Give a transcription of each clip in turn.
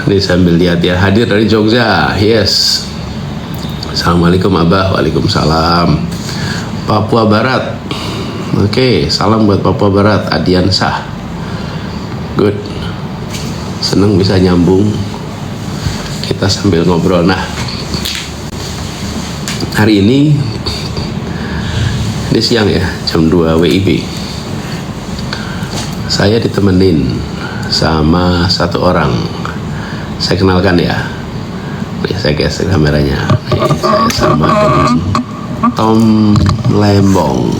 Ini sambil lihat ya, hadir dari Jogja. Yes. Assalamualaikum Abah. Waalaikumsalam. Papua Barat. Oke, salam buat Papua Barat. Adiansah. Good. Seneng bisa nyambung. Kita sambil ngobrol. Nah, hari ini siang ya, jam 2 WIB. Saya ditemenin sama satu orang. Saya kenalkan ya. Nih, saya geser kameranya. Nih, saya sama dengan Tom Lembong.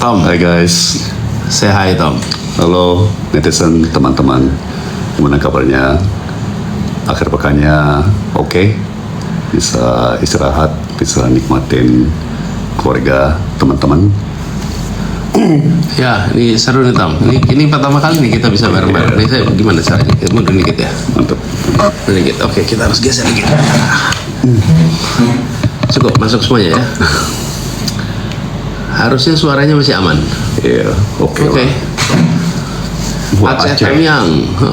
Tom. Hai guys. Say hi Tom. Halo netizen teman-teman. Gimana kabarnya? Akhir pekannya oke? Bisa istirahat, bisa nikmatin keluarga, teman-teman. Ya, ini seru nih Tom. Ini pertama kali nih kita bisa bareng-bareng. Ini saya gimana caranya? Kita mundur dikit ya. Mantap. Mundur dikit. Oke, kita harus geser dikit. Cukup, masuk semuanya ya. Harusnya suaranya masih aman. Iya, oke. Oke. Aceh Tamiang.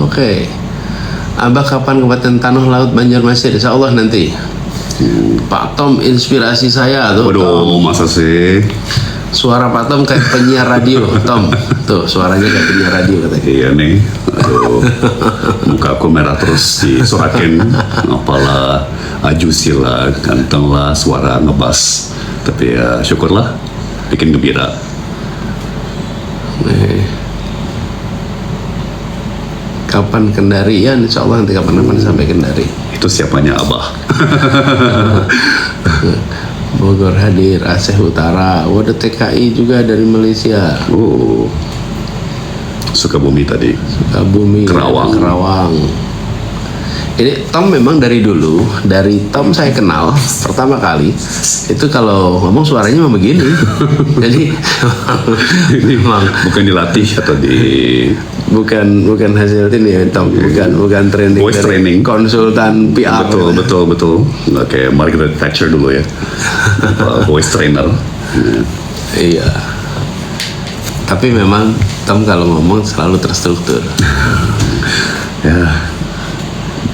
Oke. Abah kapan Kabupaten Tanah Laut Banjarmasin? Insya Allah nanti. Pak Tom inspirasi saya tuh. Waduh, Tom. masa sih? Suara Pak Tom kayak penyiar radio, Tom. Tuh, suaranya kayak penyiar radio katanya. Iya nih. Aduh, muka aku merah terus disurakin. Apalah, ajusi lah, ganteng lah, suara ngebas. Tapi ya syukurlah, bikin gembira. Kapan Kendari? Ya, insya Allah nanti kapan-kapan sampai Kendari. Itu siapanya Abah. Bogor hadir, Aceh Utara, waduh TKI juga dari Malaysia. Oh, Sukabumi tadi. Sukabumi, Kerawang. Ini Tom memang dari dulu, dari Tom saya kenal pertama kali itu kalau ngomong suaranya memang begini. Jadi memang Bukan dilatih atau di bukan hasil ini ya Tom, bukan training voice dari training, konsultan PR. betul. Nggak kayak Margaret Thatcher dulu ya. Voice trainer. Iya. Tapi memang Tom kalau ngomong selalu terstruktur. Ya,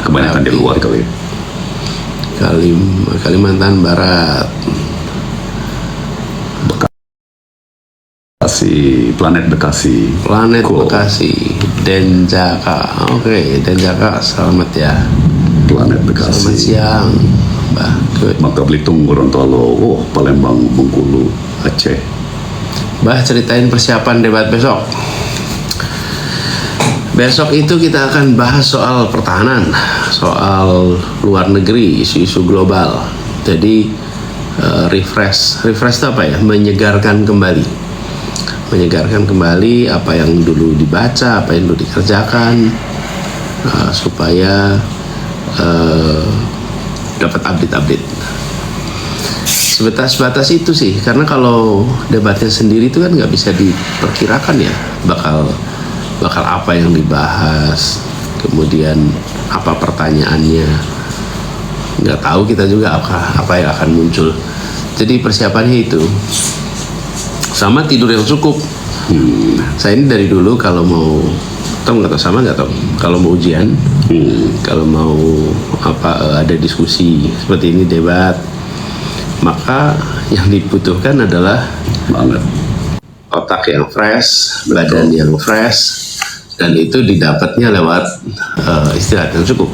kebanyakan di luar kali. Kalimantan Barat. Planet Bekasi. Cool. Bekasi, Denjaka. Oke, Denjaka, selamat ya. Planet Bekasi. Selamat siang, Mbak. Good. Bangka Belitung, Gorontalo, Palembang, Bengkulu, Aceh. Mbak, ceritain persiapan debat besok. Besok itu kita akan bahas soal pertahanan, soal luar negeri, isu-isu global. Jadi refresh itu apa ya? Menyegarkan kembali apa yang dulu dibaca, apa yang dulu dikerjakan, supaya dapat update. Sebatas itu sih, karena kalau debatnya sendiri itu kan nggak bisa diperkirakan ya, bakal apa yang dibahas, kemudian apa pertanyaannya, nggak tahu kita juga apa yang akan muncul. Jadi persiapannya itu sama tidur yang cukup. Saya ini dari dulu kalau mau Tom nggak tahu sama nggak Tom, kalau mau ujian, kalau mau ada diskusi seperti ini debat, maka yang dibutuhkan adalah Banget. otak yang fresh, badan yang fresh, dan itu didapatnya lewat istirahat yang cukup.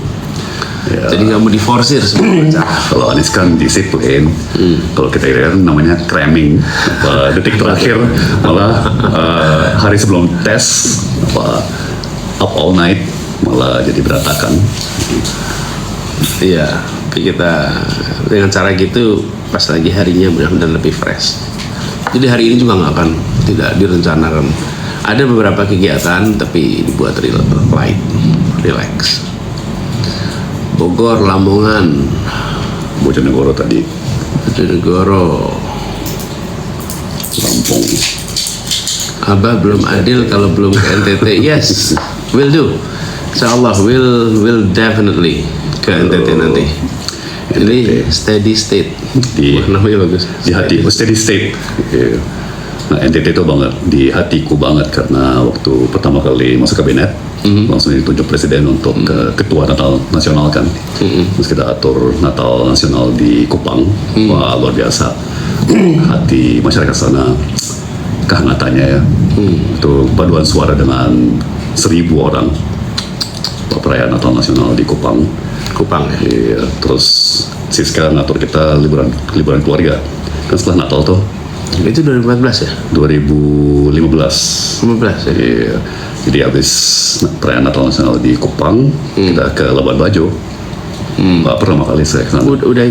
Ya. Jadi nggak mau diforsir semua. Kalau Anies kan disiplin. Kalau kita lihat namanya cramming. Detik terakhir malah hari sebelum tes up all night malah jadi berantakan. Iya, kita dengan cara gitu pas lagi harinya mudah-mudahan lebih fresh. Jadi hari ini juga tidak direncanakan. Ada beberapa kegiatan tapi dibuat light, relax. Bogor, Lamongan, Bojonegoro tadi. Lampung. Abah belum adil kalau belum ke NTT. Yes, will do. Insyaallah will definitely ke NTT nanti. Ini steady state. Namanya bagus. Di hati, steady state. Nah NTT itu banget di hatiku banget karena waktu pertama kali masuk kabinet langsung ditunjuk presiden untuk ketua Natal Nasional kan. Terus kita atur Natal Nasional di Kupang. Wah, luar biasa. Hati masyarakat sana, kehangatannya ya. Itu paduan suara dengan 1.000 orang perayaan Natal Nasional di Kupang. Kupang ya. Iya, terus Siska ngatur kita liburan keluarga. Kan setelah Natal tuh Itu 2014 ya? 2015. 15 ya? Iya. Jadi habis perayaan Natal Nasional di Kupang, kita ke Labuan Bajo. Pertama kali saya ke sana. Udah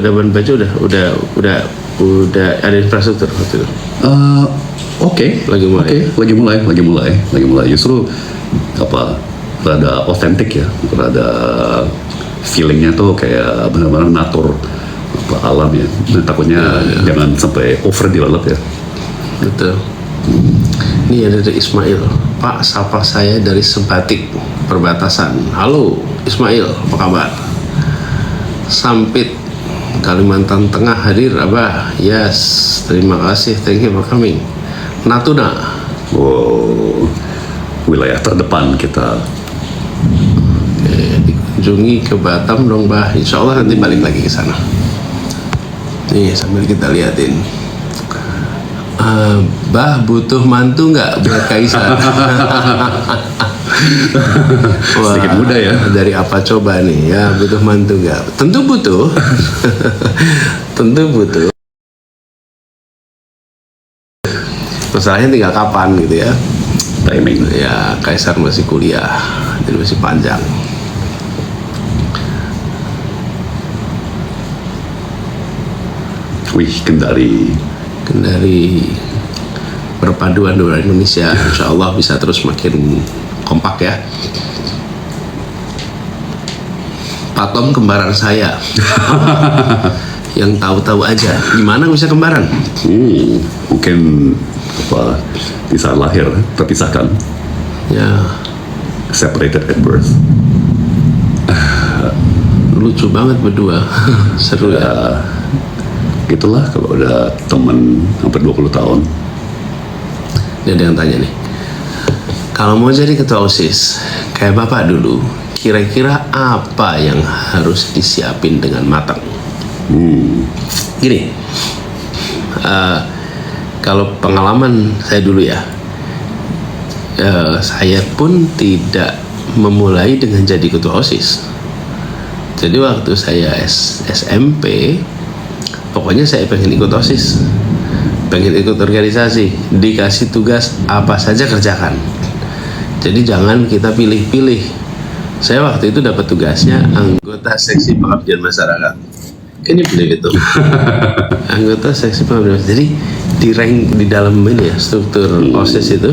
Labuan Bajo udah ada infrastruktur waktu itu. Oke. Lagi mulai. Lagi mulai. Justru rada otentik ya, rada feelingnya tuh kayak benar-benar natur alam ya. Nah, takutnya jangan sampai over develop ya. Betul. Ini ada dari Ismail. Pak, sapa saya dari Sebatik Perbatasan. Halo Ismail, apa kabar? Sampit Kalimantan Tengah hadir, Abah. Yes, terima kasih, thank you for coming. Natuna. Wow, wilayah terdepan kita. Oke, dikunjungi ke Batam dong, Bah. Insya Allah nanti balik lagi ke sana. Nih, sambil kita liatin. Bah, butuh mantu nggak buat Kaisar? Wah, Sedikit muda ya. Dari apa coba nih ya, butuh mantu nggak? Tentu butuh. Tentu butuh. Masalahnya tinggal kapan gitu ya. Timing. Ya, Kaisar masih kuliah, jadi masih panjang. Wih, Kendari. Perpaduan dua Indonesia, insya Allah bisa terus makin kompak ya. Pak Tom kembaran saya. Yang tahu-tahu aja, gimana bisa kembaran? Mungkin di saat lahir terpisahkan, Ya, separated at birth. lucu banget berdua. Seru ya. Gitulah kalau udah temen hampir 20 tahun. Ini ada yang tanya nih, kalau mau jadi ketua OSIS kayak Bapak dulu, kira-kira apa yang harus disiapin dengan matang? Gini, kalau pengalaman saya dulu ya, saya pun tidak memulai dengan jadi ketua OSIS. Jadi waktu saya SMP, pokoknya saya pengen ikut OSIS, pengen ikut organisasi, dikasih tugas apa saja kerjakan. Jadi jangan kita pilih-pilih. Saya waktu itu dapat tugasnya anggota seksi pengabdian masyarakat. Kan pilih itu. Anggota seksi pengabdian masyarakat. Jadi di rank di dalam ini ya, struktur OSIS itu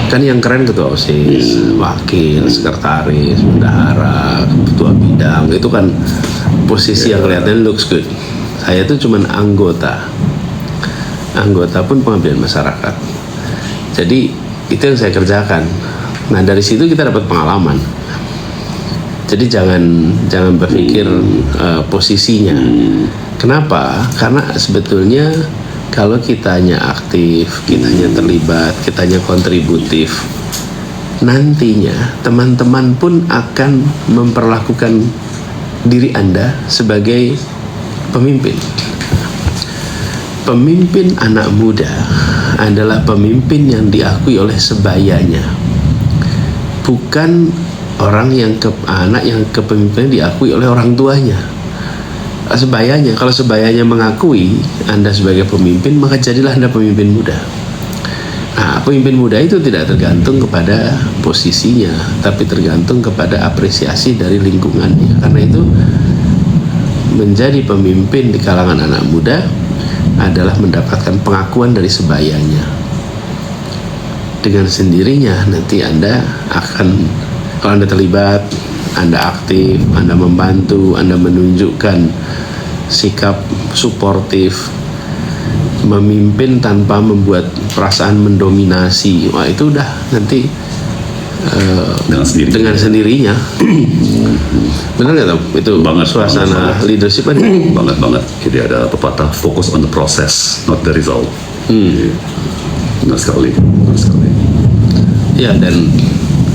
kan yang keren ketua OSIS, wakil, sekretaris, bendahara, ketua bidang, itu kan posisi yang kelihatan looks good. Saya itu cuman anggota pun pengabdian masyarakat. Jadi itu yang saya kerjakan. Nah, dari situ kita dapat pengalaman. Jadi jangan berpikir posisinya. Kenapa? Karena sebetulnya kalau kitanya aktif, kitanya terlibat, kitanya kontributif, nantinya teman-teman pun akan memperlakukan diri Anda sebagai pemimpin. Pemimpin anak muda adalah pemimpin yang diakui oleh sebayanya, bukan anak yang kepemimpinan diakui oleh orang tuanya. Sebayanya, kalau sebayanya mengakui Anda sebagai pemimpin, maka jadilah Anda pemimpin muda. Nah, pemimpin muda itu tidak tergantung kepada posisinya, tapi tergantung kepada apresiasi dari lingkungannya. Karena itu menjadi pemimpin di kalangan anak muda adalah mendapatkan pengakuan dari sebayanya. Dengan sendirinya nanti Anda akan, kalau Anda terlibat, Anda aktif, Anda membantu, Anda menunjukkan sikap suportif, memimpin tanpa membuat perasaan mendominasi, wah itu udah nanti dengan sendirinya. Benar nggak Tom? Itu Banget, suasana banget. leadership kan? Banget. Jadi ada pepatah focus on the process, not the result. Benar sekali. Ya, dan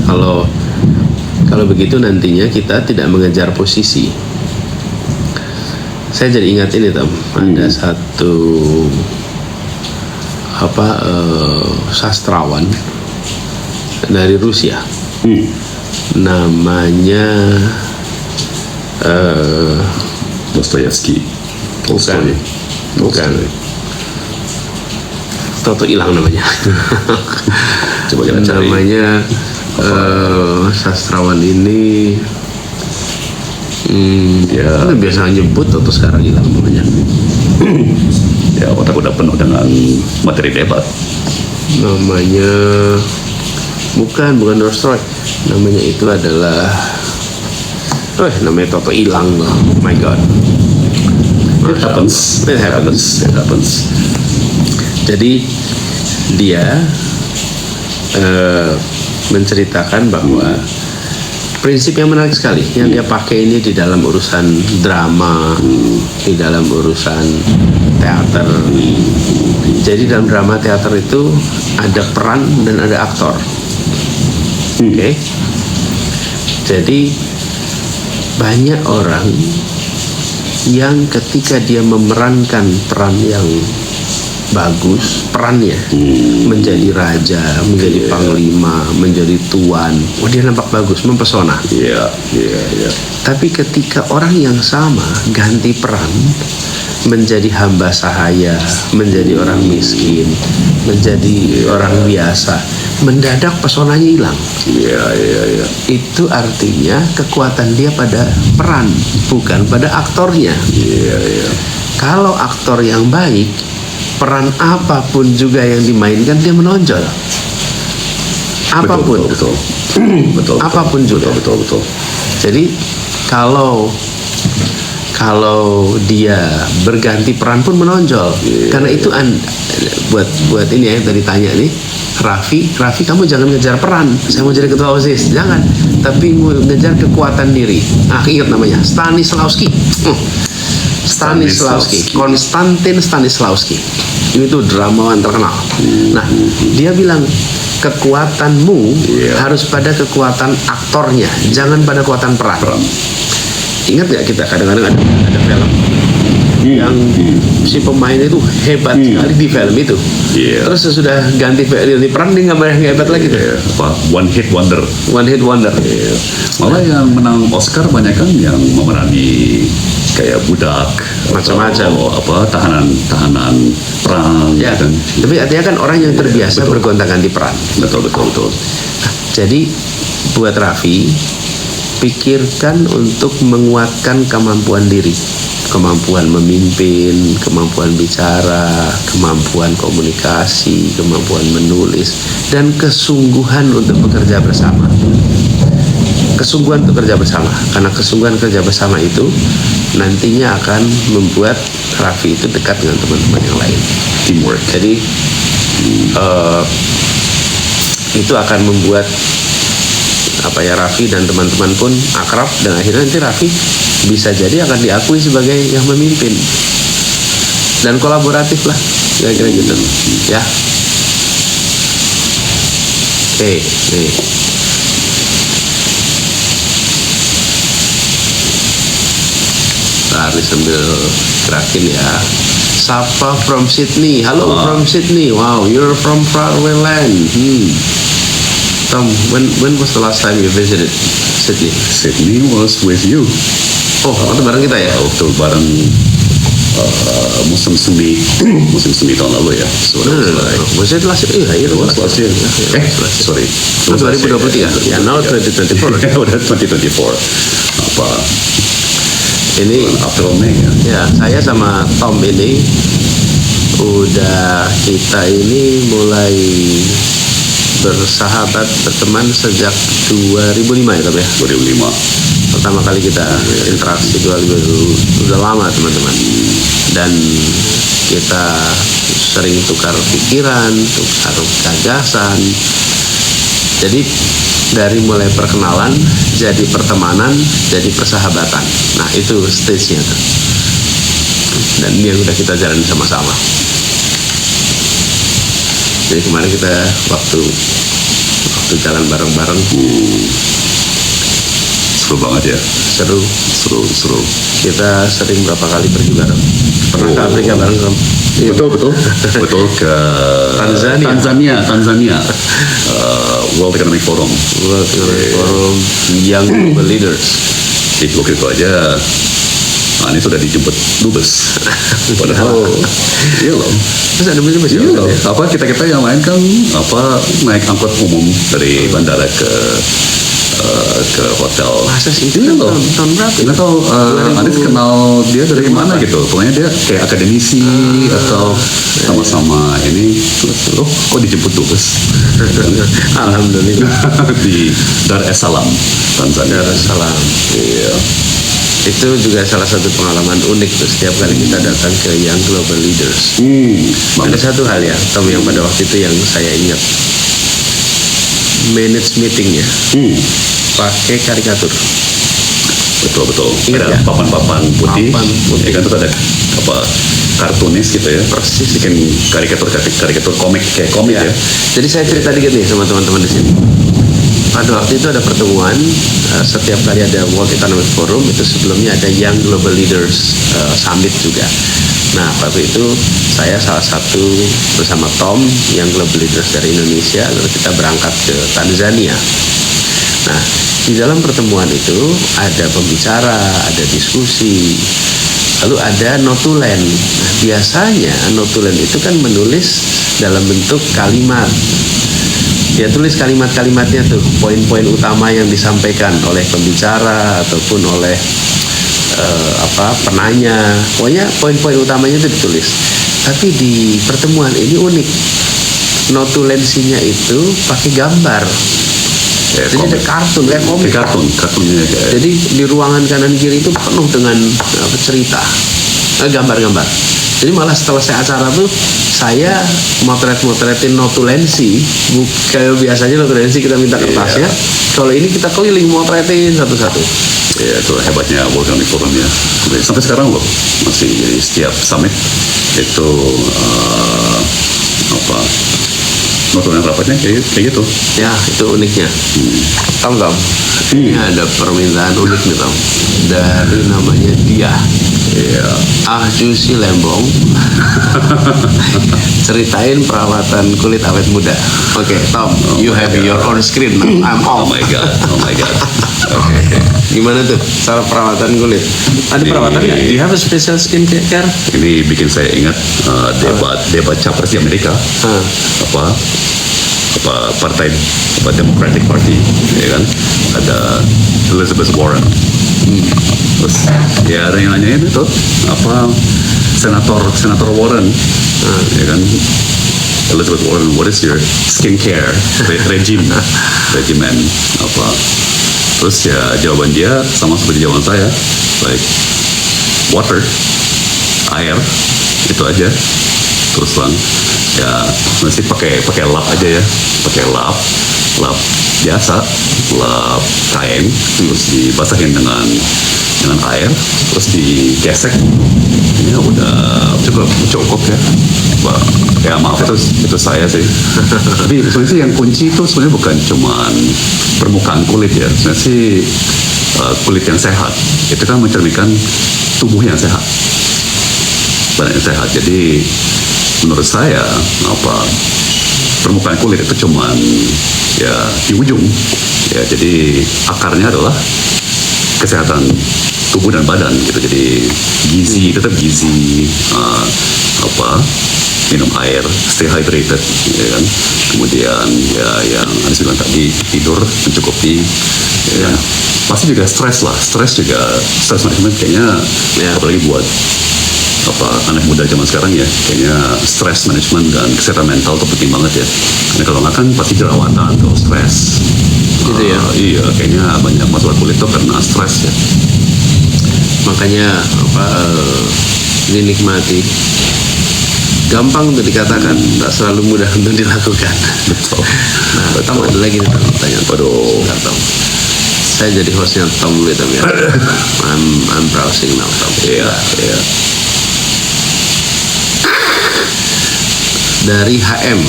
Kalau begitu nantinya kita tidak mengejar posisi. Saya jadi ingat ini Tom, ada satu sastrawan dari Rusia, namanya Dostoyevsky. bukan Toto hilang namanya. Coba kita cari. Namanya sastrawan ini Ya. kan biasa nyebut Toto sekarang hilang namanya. Ya, otak udah penuh dengan materi debat. Namanya bukan Dostoy, namanya itu adalah namanya Toto hilang loh. Oh my god. It happens. It happens. It happens. Jadi dia menceritakan bahwa prinsip yang menarik sekali yang dia pakai ini di dalam urusan drama, di dalam urusan teater. Jadi dalam drama teater itu ada peran dan ada aktor. Oke. Jadi banyak orang yang ketika dia memerankan peran yang bagus, perannya menjadi raja, menjadi panglima, menjadi tuan, dia nampak bagus, mempesona. Iya. Tapi ketika orang yang sama ganti peran menjadi hamba sahaya, menjadi orang miskin, menjadi orang biasa, mendadak pesonanya hilang. Iya. Itu artinya kekuatan dia pada peran, bukan pada aktornya. Iya. Kalau aktor yang baik, peran apapun juga yang dimainkan dia menonjol. Apapun. Betul. Apapun juga. Betul. Jadi kalau dia berganti peran pun menonjol. Karena itu buat ini ya, tadi tanya nih, Raffi kamu jangan ngejar peran, saya mau jadi ketua OSIS, jangan, tapi mau ngejar kekuatan diri. Ingat namanya Stanislavski. Konstantin Stanislavski. Itu dramawan terkenal. Nah, dia bilang kekuatanmu harus pada kekuatan aktornya, jangan pada kekuatan peran. Ingat nggak kita kadang-kadang ada film yang si pemain itu hebat sekali di film itu. Terus sesudah ganti peran dia nggak hebat lagi tuh. One hit wonder. Malah yang menang Oscar banyak kan yang memerani kayak budak, macam-macam, tahanan perang. Ya, gitu. tapi artinya kan orang yang terbiasa bergonta-ganti peran. Betul. Jadi buat Raffi, pikirkan untuk menguatkan kemampuan diri, kemampuan memimpin, kemampuan bicara, kemampuan komunikasi, kemampuan menulis, dan kesungguhan untuk bekerja bersama. Kesungguhan untuk kerja bersama, karena kesungguhan kerja bersama itu nantinya akan membuat Raffi itu dekat dengan teman-teman yang lain. Teamwork. Jadi itu akan membuat Raffi dan teman-teman pun akrab, dan akhirnya nanti Raffi bisa jadi akan diakui sebagai yang memimpin dan kolaboratif lah, kira-kira gitu ya. Oke. Ini sambil gerakin ya. Sapa from Sydney. Halo from Sydney. Wow, you're from faraway land. Tom, when was the last time you visited Sydney? Sydney was with you. Oh, waktu bareng kita ya? Waktu bareng musim semi tahun lalu ya. Was it last year? Iya, last year. Sorry. 2023. Ya, now 2024. Udah 2024. Ini April Mei ya. Ya, saya sama Tom ini kita ini mulai bersahabat, berteman sejak 2005 ya Tom ya? 2005. Pertama kali kita interaksi 2000, udah lama teman-teman. Dan kita sering tukar pikiran, tukar gagasan. Jadi dari mulai perkenalan, jadi pertemanan, jadi persahabatan. Nah itu stage-nya tuh. Dan ini yang udah kita jalani sama-sama. Jadi kemarin kita waktu waktu jalan bareng-bareng. Seru banget ya. Seru. Kita sering berapa kali pergi bareng. Pernah ke Afrika bareng, Tom? Betul ke Tanzania. Tanzania. World Economic Forum. World Economic Forum, Young Global Leaders. Waktu itu aja, ini sudah dijemput dubes. Padahal, iya loh. Terus ada dubes Iya loh. Apa kita yang lain kan naik angkut umum dari bandara ke hotel. Masa sih itu Iya loh. tahun berapa? Nggak tahu, Anda kenal dia dari mana gitu. Pokoknya dia kayak akademisi atau sama-sama ini. Loh, kok dijemput dubes? Alhamdulillah. Di Dar es Salaam, Tanzania. Darussalam. Iya. Itu juga salah satu pengalaman unik tuh setiap kali kita datang ke Young Global Leaders. Ada satu hal ya, Tom, yang pada waktu itu yang saya ingat. Manage meetingnya pakai karikatur. Betul. Ingat Ada ya? papan-papan putih. Papan putih. Ya kan, terus ada kartunis gitu ya. Persis. Bikin karikatur komik kayak komik ya. Jadi saya cerita dikit nih sama teman-teman di sini. Pada waktu itu ada pertemuan, setiap kali ada World Economic Forum, itu sebelumnya ada Young Global Leaders Summit juga. Nah, waktu itu saya salah satu bersama Tom, Young Global Leaders dari Indonesia, lalu kita berangkat ke Tanzania. Nah, di dalam pertemuan itu ada pembicara, ada diskusi, lalu ada notulen. Nah, biasanya notulen itu kan menulis dalam bentuk kalimat. Dia tulis kalimat-kalimatnya tuh, poin-poin utama yang disampaikan oleh pembicara ataupun oleh penanya. Pokoknya poin-poin utamanya itu ditulis. Tapi di pertemuan ini unik. Notulensinya itu pakai gambar. Jadi ada kartun kayak komik. Kartunnya kayak. Jadi di ruangan kanan kiri itu penuh dengan cerita, gambar-gambar. Jadi malah setelah acara tuh saya motretin notulensi. Kayak biasanya notulensi kita minta kertasnya. Kalau ini kita keliling motretin satu-satu. Ya, itu hebatnya World Economic Forum ya. Sampai sekarang loh masih setiap summit itu notulen rapatnya kayak gitu. Ya, itu uniknya. Tom, ini ada permintaan unik nih, Tom, dari namanya Dia. Iya. Juicy Lembong. Ceritain perawatan kulit awet muda. Oke, Tom, you have your own screen now. I'm Oh off. my god. Oke. Gimana tuh cara perawatan kulit? Ada perawatan nggak? Do you have a special skin care? Ini bikin saya ingat debat capres di Amerika. Partai Democratic Party, ya kan, ada Elizabeth Warren. Terus ya ada yang nanyain itu senator Warren, ya kan, Elizabeth Warren, what is your skincare regimen terus ya jawaban dia sama seperti jawaban saya, like water, air, itu aja. Terus ya mesti pakai lap aja ya, pakai lap biasa, lap kain, terus dibasahin dengan air, terus digesek, ya udah cukup ya. Ya maaf, itu saya sih. Tapi sebenarnya sih yang kunci itu sebenarnya bukan cuman permukaan kulit ya, sebenarnya sih kulit yang sehat itu kan mencerminkan tubuh yang sehat, badan yang sehat. Jadi menurut saya permukaan kulit itu cuman ya di ujung ya, jadi akarnya adalah kesehatan tubuh dan badan gitu. Jadi gizi, tetap gizi, minum air, stay hydrated, ya kan. Kemudian ya yang Anies bilang tadi, tidur mencukupi, ya. Pasti juga stres juga, stres management kayaknya apalagi buat anak muda zaman sekarang ya, kayaknya stress management dan kesehatan mental itu penting banget ya. Karena kalau nggak kan pasti jerawatan atau stres. Gitu ya? Iya, kayaknya banyak masalah kulit itu karena stres ya. Makanya dinikmati. Gampang untuk dikatakan, tak selalu mudah untuk dilakukan. Betul. Nah, Tom, ada lagi nih pertanyaan. Waduh. Tom. Saya jadi hostnya Tom dulu ya, Tom ya. I'm browsing now, Tom. Iya. Dari HM.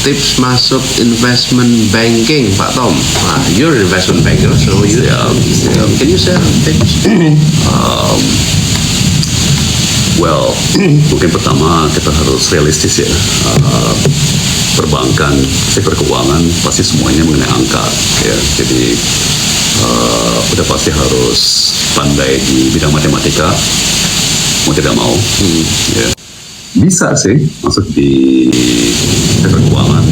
tips masuk investment banking, Pak Tom. You're an investment banker, so can you share tips? Well, mungkin pertama kita harus realistis ya. Perbankan, sektor keuangan pasti semuanya mengenai angka ya. Jadi udah pasti harus pandai di bidang matematika, mau tidak mau. Ya. Bisa sih masuk di sektor keuangan,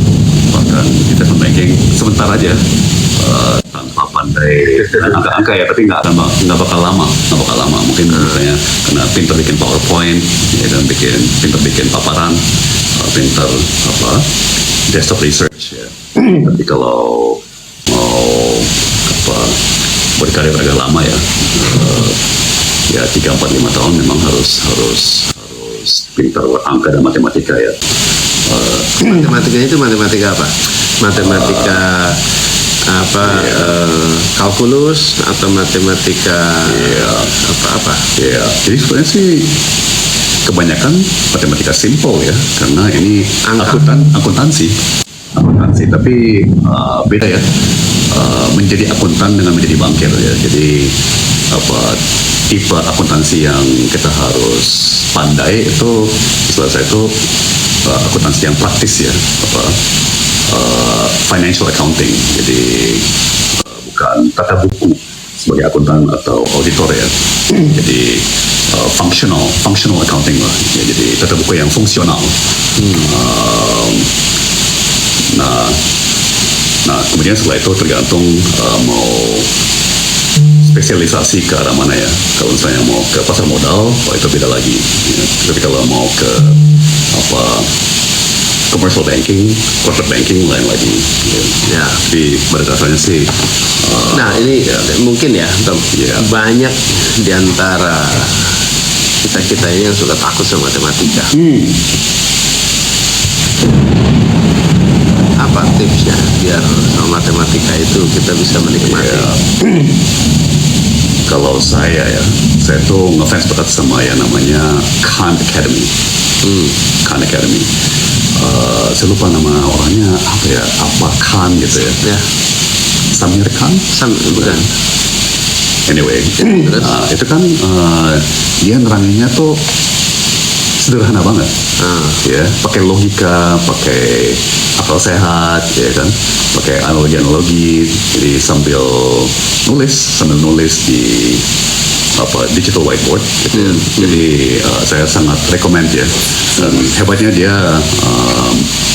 bahkan di investment banking sebentar aja. Tanpa pandai dengan angka-angka ya, tapi nggak bakal lama, mungkin misalnya karena pinter bikin PowerPoint ya, dan pinter bikin paparan, pinter desktop research ya. Tapi kalau mau berkarir agak lama ya, ya 3, 4, 5 tahun memang harus pintar angka dan matematika ya. Matematikanya itu matematika apa? Matematika kalkulus atau matematika apa? Ya, jadi sebenarnya sih kebanyakan matematika simple ya, karena ini akuntansi, tapi beda ya. Menjadi akuntan dengan menjadi bankir ya. Jadi tipe akuntansi yang kita harus pandai itu, istilah saya itu akuntansi yang praktis ya, financial accounting. Jadi bukan tata buku sebagai akuntan atau auditor ya. Jadi functional accounting lah. Ya, jadi tata buku yang fungsional. Nah, kemudian setelah itu tergantung mau spesialisasi ke arah mana ya. Kalau misalnya mau ke pasar modal, itu beda lagi. Ya. Tapi kalau mau ke commercial banking, corporate banking, lain lagi. Ya. Tapi pada dasarnya sih. Nah ini mungkin ya, Tom. Ya. Banyak diantara kita ini yang suka takut sama matematika. Apa tipsnya biar sama matematika itu kita bisa menikmati? Ya. Kalau saya tuh ngefans berat sama yang namanya Khan Academy. Khan Academy. Saya lupa nama orangnya apa Khan gitu ya. Ya. Samir Khan? Bukan. Anyway, itu kan dia neranginnya tuh sederhana banget. Ya, pakai logika, pakai akal sehat, ya kan, pakai analogi. Jadi sambil nulis di digital whiteboard gitu ya. Jadi saya sangat recommend ya. Dan hebatnya dia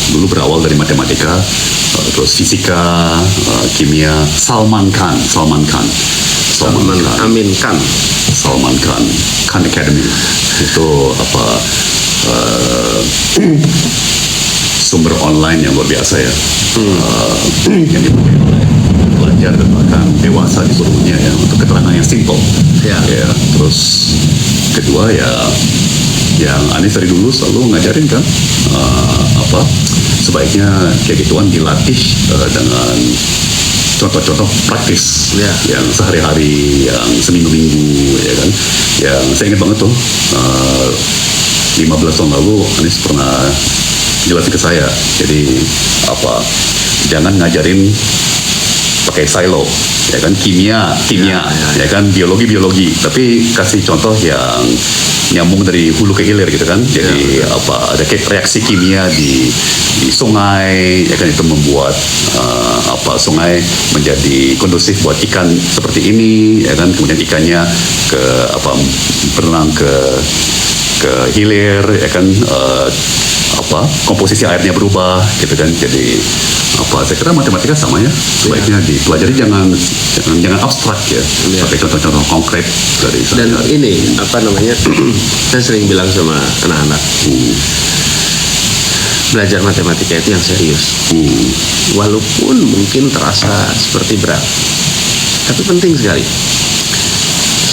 dulu berawal dari matematika, terus fisika, kimia. Salman Khan. Khan Academy itu sumber online yang luar biasa ya. Yang dipakai oleh pelajar dan bahkan dewasa di seluruh dunia ya, untuk keterangan yang simple. Ya, terus kedua ya, yang Anies dari dulu selalu ngajarin kan sebaiknya kayak gituan dilatih dengan contoh-contoh praktis yang sehari-hari, yang seminggu-minggu ya kan. Yang saya ingat banget tuh 15 tahun lalu Anies pernah jelasin ke saya. Jadi jangan ngajarin pakai silo ya kan, kimia ya kan, biologi, tapi kasih contoh yang nyambung dari hulu ke hilir gitu kan. Jadi ada kayak reaksi kimia di sungai ya kan, itu membuat sungai menjadi kondusif buat ikan seperti ini ya kan. Kemudian ikannya berenang ke hilir ya kan, komposisi airnya berubah gitu kan. Jadi saya kira matematika sama ya, sebaiknya dipelajari, jangan abstrak ya, pakai contoh-contoh konkret dari dan ini saya sering bilang sama anak-anak, belajar matematika itu yang serius. Walaupun mungkin terasa seperti berat, tapi penting sekali.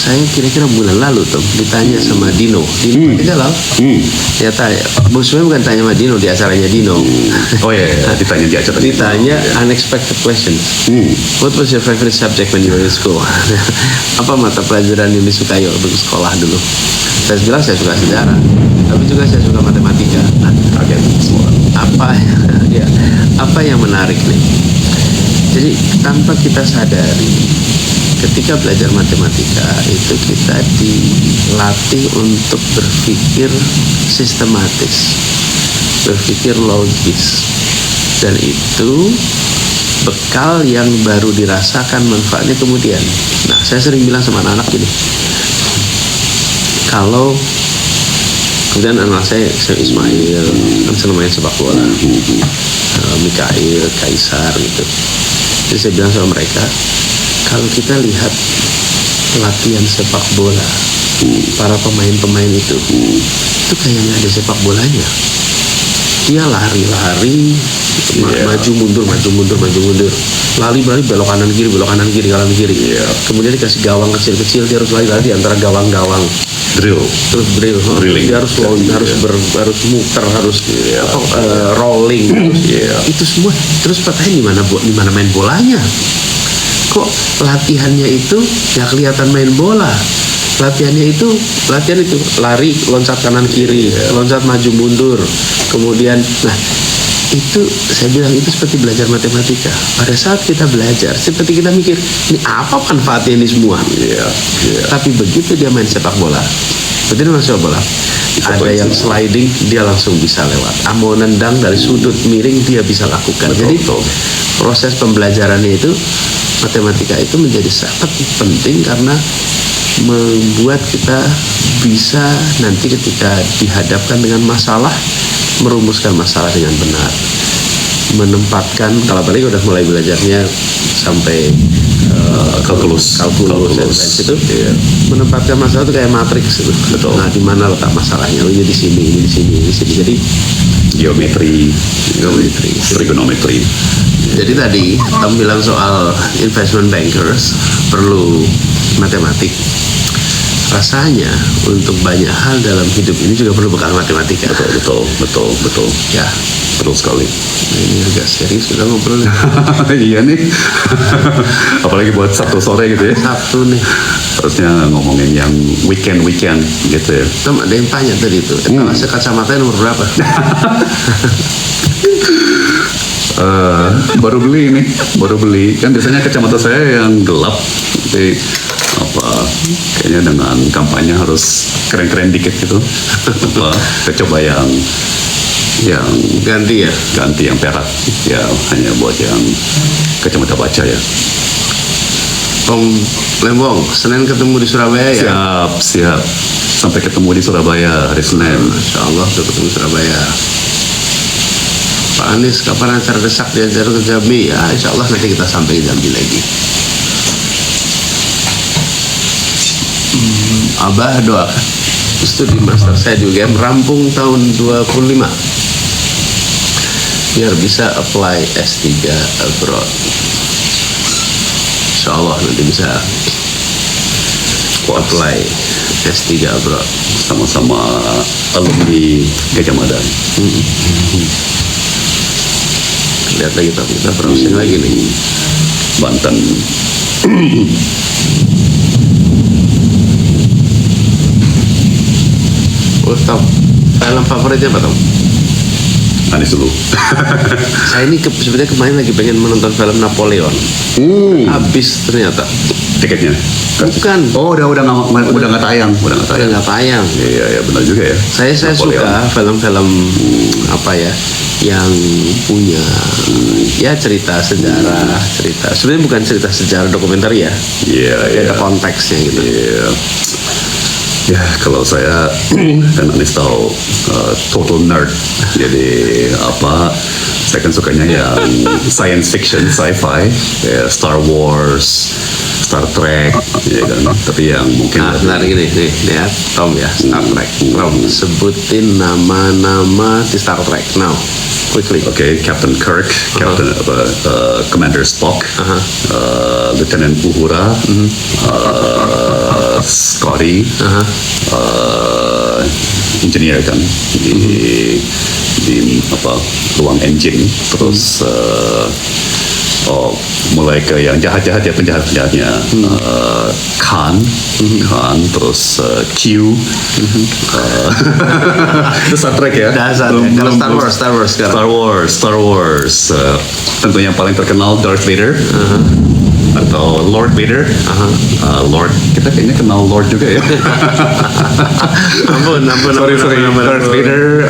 Saya kira-kira bulan lalu tuh ditanya sama Dino galau. Ya tanya, sebenarnya bukan tanya sama Dino di acaranya Dino. Oh iya, ditanya di acara. Ditanya unexpected questions. What was your favorite subject when you were in school? Apa mata pelajaran yang disukai waktu sekolah dulu? Saya bilang saya suka sejarah, tapi juga saya suka matematika. Nah, kaget semua. apa yang menarik nih? Jadi tanpa kita sadari, ketika belajar matematika itu kita dilatih untuk berpikir sistematis, berpikir logis, dan itu bekal yang baru dirasakan manfaatnya kemudian. Nah, saya sering bilang sama anak-anak gini, kalau kemudian anak saya Ismail kan senang main sepak bola, Mikail, Kaisar gitu. Jadi saya bilang sama mereka, kalau kita lihat latihan sepak bola, para pemain-pemain itu kayak nggak ada sepak bolanya. Dia lari-lari, maju mundur, lari belok kanan kiri, Kemudian dikasih gawang kecil-kecil, dia harus lari-lari di antara gawang-gawang. Drill. Dia harus muter, harus rolling. Itu semua. Terus pertanyaan di mana main bolanya? Kok latihannya itu nggak kelihatan main bola? Latihan itu lari, loncat kanan kiri, loncat maju mundur. Kemudian, itu saya bilang itu seperti belajar matematika. Pada saat kita belajar, seperti kita mikir, ini apa manfaatnya ini semua? Tapi begitu dia main sepak bola, ada yang sliding, dia langsung bisa lewat. Mau nendang dari sudut miring, dia bisa lakukan. Jadi proses pembelajarannya itu, matematika itu menjadi sangat penting karena membuat kita bisa nanti ketika dihadapkan dengan masalah, merumuskan masalah dengan benar, menempatkan, kalau apalagi udah mulai belajarnya sampai kalkulus itu, menempatkan masalah itu kayak matriks itu. Betul. Nah, di mana letak masalahnya? Ini di sini. Jadi geometri, trigonometri. Jadi tadi Tom bilang soal investment bankers perlu matematik. Rasanya untuk banyak hal dalam hidup ini juga perlu bekal matematika. Betul. Ya, betul sekali. Ini agak serius kita ngobrol. Iya nih. Apalagi buat Sabtu sore gitu ya. Sabtu nih. Harusnya ngomongin yang weekend gitu ya. Tom, ada yang tanya tadi itu, etalase kacamata nomor berapa? Baru beli kan biasanya kacamata saya yang gelap, jadi kayaknya dengan kampanye harus keren-keren dikit gitu. Kita coba yang ganti yang perak ya, hanya buat yang kacamata baca ya. Om Lembong, Senin ketemu di Surabaya ya? Siap. Sampai ketemu di Surabaya hari Senin. Masya Allah, sudah ketemu Surabaya. Pak Anies, kapan acara desak diajar ke Jambi? Ya, insya Allah nanti kita sampai Jambi lagi. Abah doakan studi master saya di UGM rampung tahun 25 biar bisa apply S3 abroad. Insya Allah nanti bisa apply S3 abroad. Sama-sama alumni Gajah Mada. Lihat lagi, tapi kita browsing lagi nih. Banten. Tom, film favoritnya apa, Tom? Anies dulu. Saya ini sebenarnya kemarin lagi pengen menonton film Napoleon. Habis ternyata tiketnya. Bukan. Oh, udah nggak tayang. Udah nggak tayang. Iya, benar juga ya. Saya suka film-film yang punya cerita sejarah, sebenarnya bukan cerita sejarah dokumenter ya. Ada konteksnya gitu. Iya. Ya, kalau saya kan Anies tahu total nerd. Jadi saya kan sukanya yang science fiction, sci-fi, ya, Star Wars, Star Trek, ya kan. Tapi yang mungkin benar gini nih ya, Tom ya, Star Trek. Tom, sebutin nama-nama di Star Trek now, quickly. Oke, Captain Kirk, Commander Spock, Lieutenant Uhura, Scotty, engineer kan di ruang engine, terus mulai ke yang jahat-jahat ya, penjahat-penjahatnya. Khan, terus Q, itu Star Trek ya. Dasar ya. Kalau Star Wars sekarang. Star Wars. Tentunya yang paling terkenal Darth Vader. Atau Lord Vader. Lord, kita kayaknya kenal Lord juga ya. Ampun. Sorry. Darth Vader,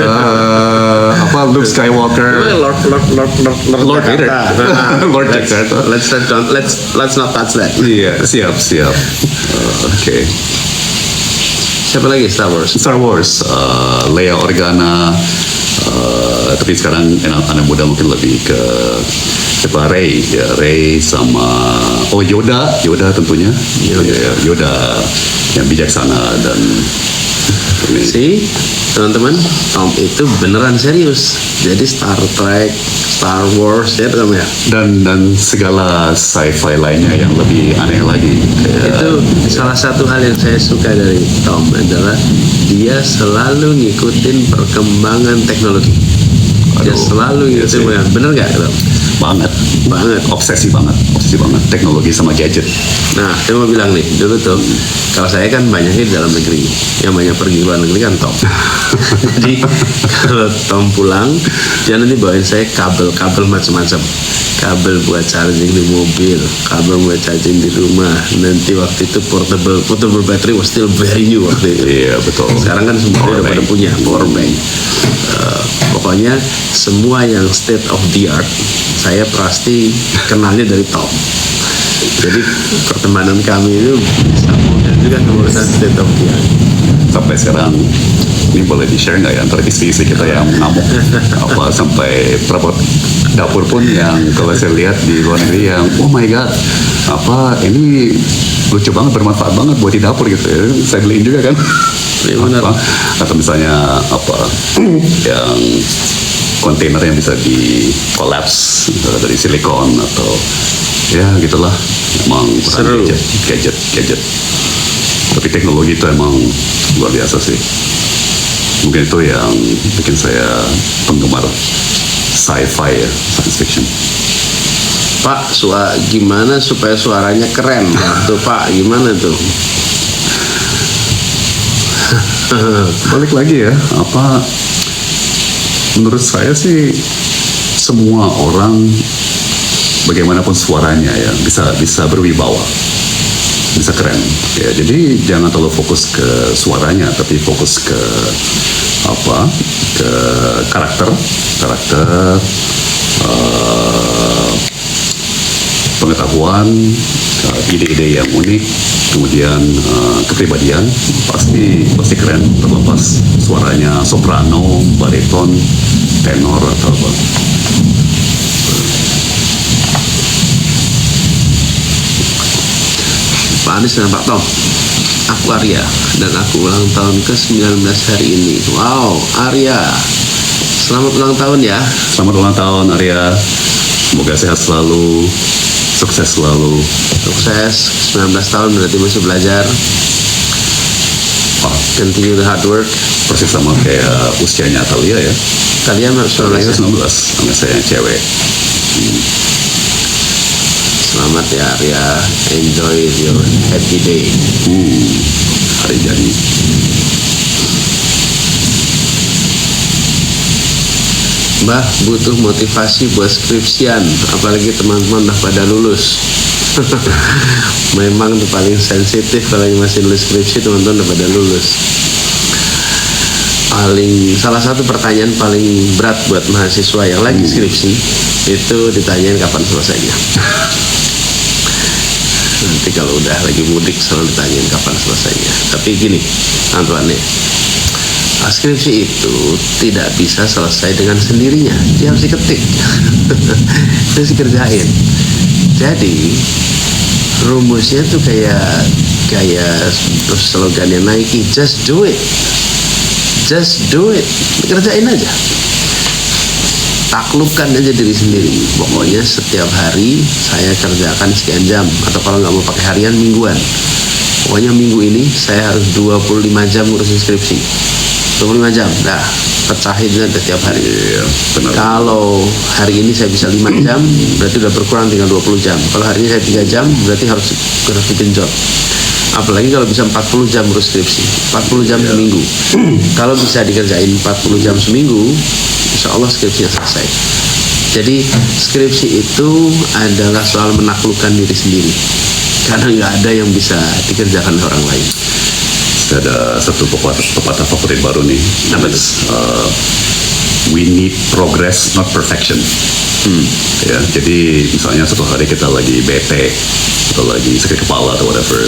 Luke Skywalker. Lord Vader. Lord Let's Jakarta. let's not touch that. Iya, siap. Oke. Siapa lagi Star Wars? Leia Organa. Tapi sekarang anak muda mungkin lebih ke siapa, Rey sama Yoda tentunya. Yoda yang bijaksana dan Si teman-teman, Tom itu beneran serius. Jadi Star Trek, Star Wars ya Tom ya. dan segala sci-fi lainnya yang lebih aneh lagi. Itu salah satu hal yang saya suka dari Tom adalah dia selalu ngikutin perkembangan teknologi. Dia selalu ngikutin, bener nggak Tom? Banget. Obsesi banget teknologi sama gadget. Nah, saya mau bilang nih, dulu tuh, kalau saya kan banyaknya di dalam negeri, yang banyak pergi luar negeri kan Tom. Jadi kalau Tom pulang, dia nanti bawain saya kabel macam-macam, kabel buat charging di mobil, kabel buat charging di rumah. Nanti waktu itu portable battery was still very new waktu itu. Iya betul. Sekarang kan semuanya udah pada punya power bank. Pokoknya semua yang state of the art saya pasti kenalnya dari Tom. Jadi pertemanan kami itu bisa mudah juga urusan state of the art. Sampai sekarang ini boleh di-share nggak ya antara istri-istri kita yang ngamuk sampai perabot dapur pun yang kalau saya lihat di luar negeri yang oh my god ini lucu banget, bermanfaat banget buat di dapur gitu ya, saya beliin juga kan. Atau misalnya yang kontainer yang bisa di collapse dari silikon atau ya gitulah, emang seru. gadget. Tapi teknologi itu emang luar biasa sih. Mungkin itu yang bikin saya penggemar sci-fi ya, science fiction. Pak, gimana supaya suaranya keren? Tuh Pak, gimana tuh? Balik lagi ya, menurut saya sih semua orang bagaimanapun suaranya ya bisa berwibawa, bisa keren ya. Jadi jangan terlalu fokus ke suaranya, tapi fokus ke ke karakter pengetahuan, ide-ide yang unik, kemudian kepribadian pasti keren, terlepas suaranya soprano, bariton, tenor atau apa. Pak Anies dan Pak Tom, aku Arya dan aku ulang tahun ke-19 hari ini. Wow, Arya, selamat ulang tahun ya. Selamat ulang tahun Arya, semoga sehat selalu, sukses selalu. Sukses, 19 tahun berarti masih belajar. Continue the hard work. Persis sama kayak usianya Atalia ya. Kalian 19 ya? 19, sama saya yang cewek. Selamat ya Arya, enjoy your happy day. Hari jadi. Mbah, butuh motivasi buat skripsian, apalagi teman-teman udah pada lulus. Memang tuh paling sensitif kalau yang masih nulis skripsi, teman-teman udah pada lulus. Salah satu pertanyaan paling berat buat mahasiswa yang lagi skripsi itu ditanyain kapan selesainya. Nanti kalau udah lagi mudik selalu ditanyain kapan selesainya. Tapi gini, Antoine, skripsi itu tidak bisa selesai dengan sendirinya, dia harus diketik. Terus dikerjain. Jadi rumusnya tuh kayak slogannya Nike, just do it, kerjain aja, taklukkan aja diri sendiri. Pokoknya setiap hari saya kerjakan sekian jam, atau kalau nggak mau pakai harian, mingguan. Pokoknya minggu ini saya harus 25 jam ngurusin skripsi. 25 jam, dah pecahin aja tiap hari. Iya, benar. Kalau hari ini saya bisa 5 jam, berarti udah berkurang tinggal 20 jam. Kalau hari ini saya 3 jam, berarti harus digenjot. Apalagi kalau bisa 40 jam urus skripsi, 40 jam seminggu. Kalau bisa dikerjain 40 jam seminggu, insya Allah skripsinya selesai. Jadi skripsi itu adalah soal menaklukkan diri sendiri, karena nggak ada yang bisa dikerjakan orang lain. Ada satu pepatah favorit baru nih. Apa itu? We need progress, not perfection. Ya, jadi misalnya suatu hari kita lagi bete atau lagi sakit kepala atau whatever,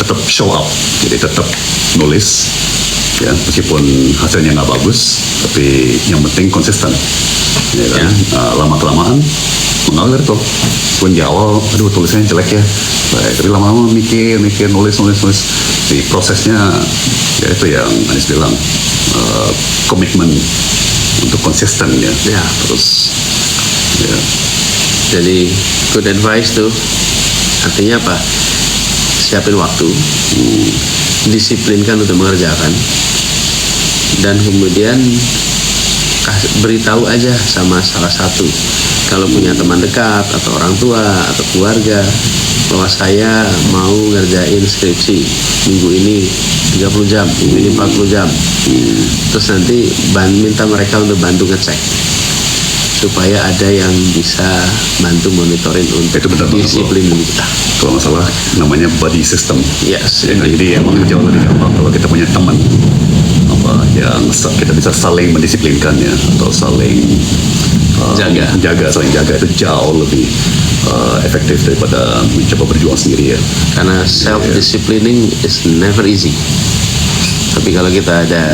tetap show up. Jadi tetap nulis, ya meskipun hasilnya nggak bagus, tapi yang penting konsisten. Ya kan? Lama kelamaan mengalir tuh. Pun di awal, aduh tulisannya jelek ya. Baik, tapi lama-lama mikir, nulis. Di prosesnya, ya itu yang Anies bilang, komitmen untuk konsisten ya. Ya, Terus, ya. jadi good advice tuh. Artinya apa? Siapin waktu, disiplinkan untuk mengerjakan, dan kemudian beritahu aja sama salah satu, kalau punya teman dekat atau orang tua atau keluarga, bahwa saya mau ngerjain skripsi minggu ini 30 jam, minggu ini 40 jam. Terus nanti minta mereka untuk bantu ngecek, supaya ada yang bisa bantu monitoring untuk Itu benar banget, disiplin kita. Kalau nggak salah namanya body system. Yes. Ya, jadi emang jauh lebih gampang kalau kita punya teman yang kita bisa saling mendisiplinkan ya, atau saling saling jaga, itu jauh lebih efektif daripada mencoba berjuang sendiri ya. Karena self-disciplining is never easy. Tapi kalau kita ada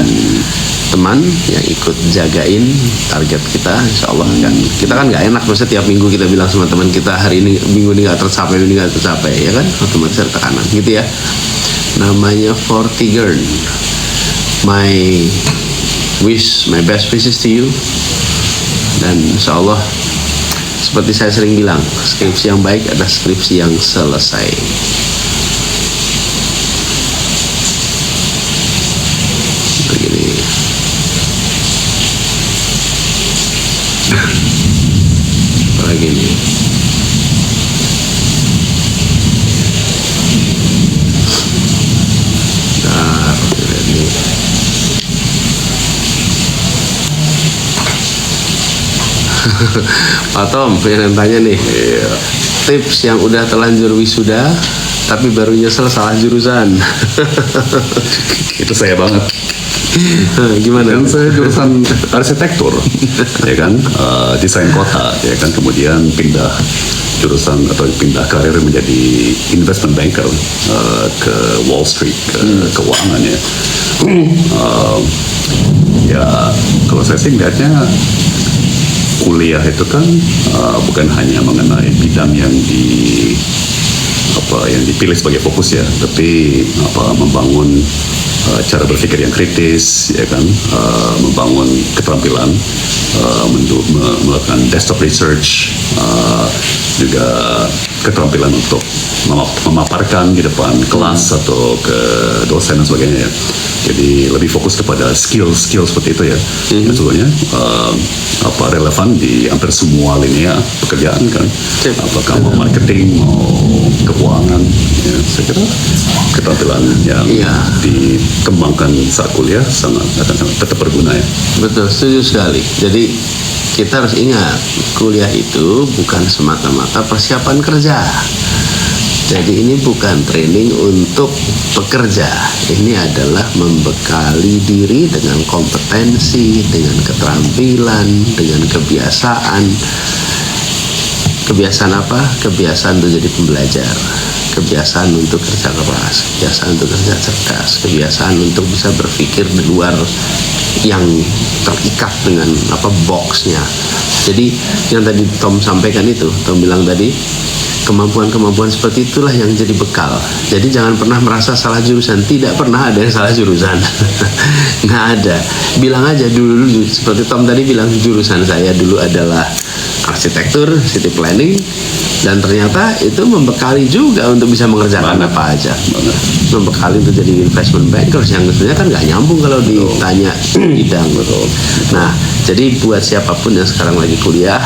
teman yang ikut jagain target kita, insya Allah kan. Kita kan nggak enak, maksudnya tiap minggu kita bilang sama teman kita, hari ini minggu ini nggak tercapai, ya kan? Otomatis ada tekanan, gitu ya. Namanya Vortigern. My best wishes to you. Dan insya Allah, seperti saya sering bilang, skripsi yang baik adalah skripsi yang selesai. Begini. Apalagi nih. Bentar, ini. Pak Tom, yang tanya nih, tips yang udah terlanjur wisuda tapi baru nyesel salah jurusan. Itu saya banget. Gimana? Kan saya jurusan arsitektur, ya kan, desain kota, ya kan, kemudian pindah jurusan atau pindah karir menjadi investment banker ke Wall Street, ke keuangan ya. Ya kalau saya sih melihatnya kuliah itu kan bukan hanya mengenai bidang yang dipilih sebagai fokus ya, tapi membangun cara berpikir yang kritis, ya kan, membangun keterampilan, melakukan desktop research, juga keterampilan untuk memaparkan di depan kelas atau ke dosen dan sebagainya ya. Jadi lebih fokus kepada skill seperti itu ya. Dan sebetulnya relevan di hampir semua linia pekerjaan kan. Apakah mau marketing, mau keuangan, ya, saya kira keterampilan yang dikembangkan saat kuliah akan tetap berguna ya. Betul, setuju sekali. Jadi kita harus ingat, kuliah itu bukan semata-mata persiapan kerja. Jadi ini bukan training untuk pekerja. Ini adalah membekali diri dengan kompetensi, dengan keterampilan, dengan kebiasaan. Kebiasaan apa? Kebiasaan untuk jadi pembelajar. Kebiasaan untuk kerja keras, kebiasaan untuk kerja cerdas, kebiasaan untuk bisa berpikir di luar yang terikat dengan boxnya. Jadi yang tadi Tom sampaikan itu, Tom bilang tadi, kemampuan-kemampuan seperti itulah yang jadi bekal. Jadi jangan pernah merasa salah jurusan. Tidak pernah ada yang salah jurusan. Nggak ada. Bilang aja dulu, seperti Tom tadi bilang, jurusan saya dulu adalah arsitektur, city planning. Dan ternyata itu membekali juga untuk bisa mengerjakan Banget. apa aja. Banget. Membekali untuk jadi investment bankers yang sebenarnya kan nggak nyambung kalau ditanya bidang. Betul. Nah, jadi buat siapapun yang sekarang lagi kuliah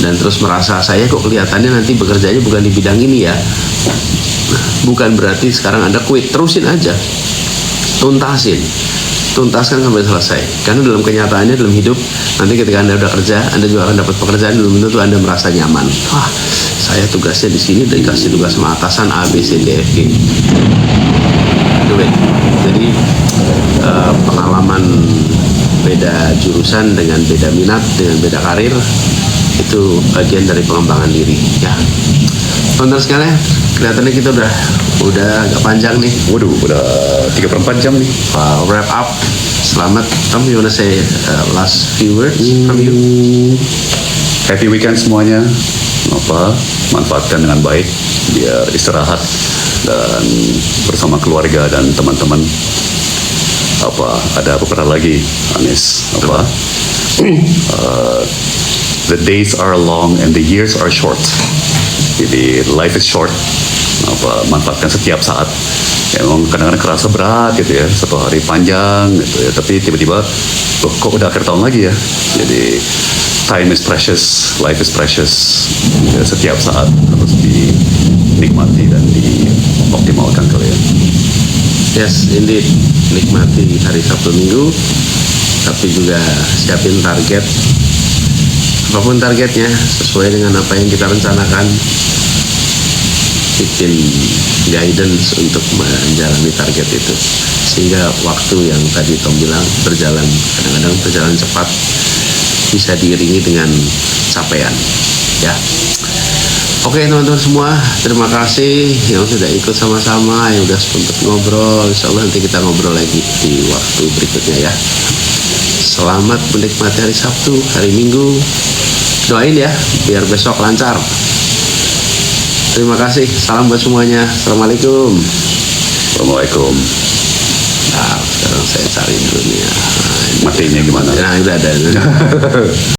dan terus merasa saya kok kelihatannya nanti bekerjanya bukan di bidang ini ya. Nah, bukan berarti sekarang Anda quit, terusin aja. Tuntaskan sampai selesai. Karena dalam kenyataannya dalam hidup, nanti ketika Anda udah kerja, Anda juga akan dapat pekerjaan, belum tentu Anda merasa nyaman. Wah, saya tugasnya di sini, dikasih tugas sama atasan A, B, C, D, F, G. Do it. Jadi pengalaman beda jurusan dengan beda minat, dengan beda karir, itu bagian dari pengembangan diri. Ya, teman-teman sekalian, kelihatannya kita udah agak panjang nih. Waduh, udah 3/4 jam nih. Wrap up. Selamat. Tom, you wanna say last few words from you? Happy weekend semuanya. Manfaatkan dengan baik, biar istirahat dan bersama keluarga dan teman-teman. Ada beberapa lagi, Anis. The days are long and the years are short. Jadi life is short. Manfaatkan setiap saat. Ya, memang kadang-kadang kerasa berat gitu ya, satu hari panjang gitu ya, tapi tiba-tiba kok udah akhir tahun lagi ya. Jadi time is precious, life is precious. Ya, setiap saat harus dinikmati dan dioptimalkan kalian. Yes, indeed. Nikmati hari Sabtu Minggu, tapi juga siapin target. Apapun targetnya, sesuai dengan apa yang kita rencanakan. Bikin guidance untuk menjalani target itu, sehingga waktu yang tadi Tom bilang berjalan, kadang-kadang berjalan cepat, bisa diiringi dengan capaian. Ya. Oke teman-teman semua, terima kasih yang sudah ikut sama-sama, yang sudah sempat ngobrol. Insya Allah nanti kita ngobrol lagi di waktu berikutnya ya. Selamat menikmati hari Sabtu, hari Minggu. Doain ya, biar besok lancar. Terima kasih, salam buat semuanya. Assalamualaikum. Assalamualaikum. Nah, sekarang saya cari dulu nih ya. Matinya gimana? Nah, udah ada.